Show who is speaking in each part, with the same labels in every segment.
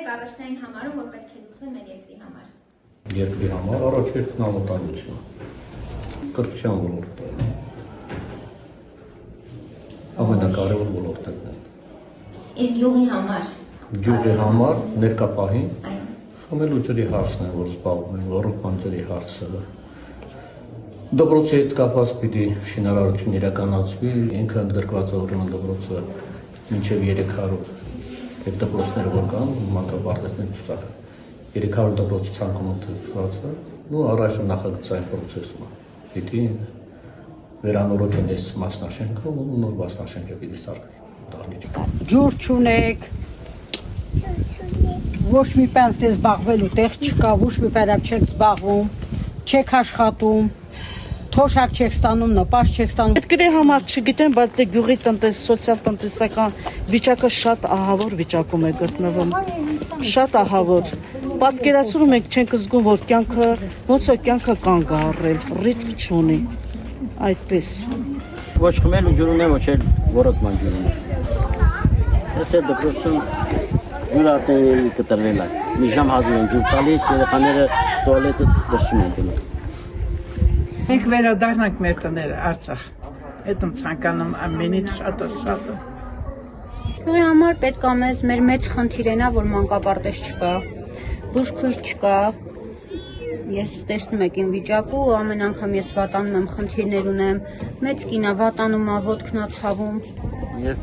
Speaker 1: եք առաջնային համարում, որ պետք է լուծվի մեր երկրի համար։
Speaker 2: Երկրի համար առաջ երկրն անվտանգություն, կրթության ոլորտը, ամենակարևոր ոլորտներն են։
Speaker 1: Իսկ գյուղի համար։
Speaker 2: Գյուղի համար ներկա պահին խմելու ջրի հարցն է, որ զբաղվում են, ոռոգման ջրի հարցը։ Դպրոցի հետ կապված պիտի շինարարություն իրականացվի, ինքը ընդգրկված է ուրեմն դպրոցը մինչև 300 այդ դպրոցները որ կան, մանկապարտեզների ցուցակը 300 դպրոցի ցանկում ընդգրկված է, ու առայժմ նախագծային process-ում է։ Պիտի վերանորոգեն այս մասնաշենքը ու նոր մասնաշենք է պիտի ստեղծվի դահլիճը։
Speaker 3: Ջուր չունեք, ոչ մի բան ստես զբաղվելու տեղ չկա, ոչ մի բան չեք զբաղվում, չեք աշխատում, թոշակ չեք ստանում, նպաշ չեք ստանում։
Speaker 4: Երկրի համար չգիտեմ, բայց դե գյուղի սոցիալ-տնտեսական վիճակը շատ ահավոր վիճակում է գտնվում։ Շատ ահավոր։ Պատկերացնում եք, չենք զգում, որ կյանքը ոնց է կյանքը կանգ առել, ռիթմ չունի։ Այդպես։
Speaker 5: Ոչ խմելու ջուր ունեմ, ոչ էլ ոռոգման ջուր ունեմ։ Ես էլ դպրոցում ջուրատների կտրվել է։ Մի ժամ հազիվ են ջուր տալիս, երեխաները տուալետը դրսում են գնում։
Speaker 6: Մենք վերադառնանք մեր տները Արցախ։ Այդ եմ ցանկանում ամենից շատը։
Speaker 7: Գյուղի համար պետք է մեր մեծ խնդիրն է, որ մանկապարտեզ չկա, բուժքույր չկա։ Ես տեսնում եք իմ վիճակը, ամեն անգամ ես վատանում եմ, խնդիրներ ունեմ, մեծ կինա վատանում է, ոտքն է ցավում։
Speaker 5: Ես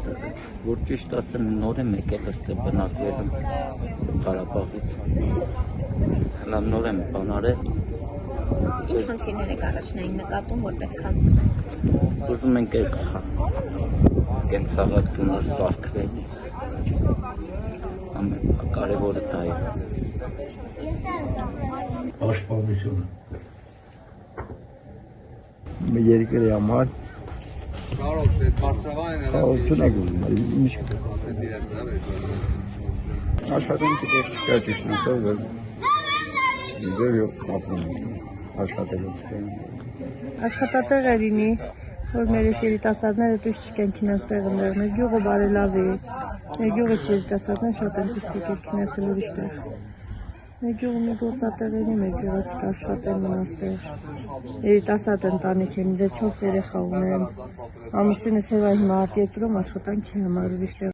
Speaker 5: որ ճիշտ ասեմ, նոր եմ եկել այստեղ բնակվել եմ Ղարաբաղից։ Հələ նոր եմ բանարել։
Speaker 1: Ինչ խնդիրներ եք առաջնային նկատում, որ պետք է լուծվեն։
Speaker 5: Ուզում ենք այս կենցաղատունը սարքվել։ Ամենակարևորը դա է։
Speaker 8: Պաշտպանությունը։ Երկրի համար խաղաղություն է գնում, ինչ աշխատանքի դեր չկա ճիշտ ասած, որ դեր ապրում աշխատելու չկա։
Speaker 4: Աշխատատեղ է լինի, որ մեր երիտասարդները դուրս չկեն քինոստեղ ընդեղ, մեր գյուղը բարելավ է, մեր գյուղը երիտասարդները շատ են դուրս եկել քինացել ուրիշ տեղ։ Մեր գյուղը մի գործատեղ է, մեր գյուղացիք աշխատել մնաստեղ, երիտասարդ ընտանիք եմ, 4 երեխա ունեմ, ամուսինս հիմա արտերկրում աշխատանքի համար ուրիշ տեղ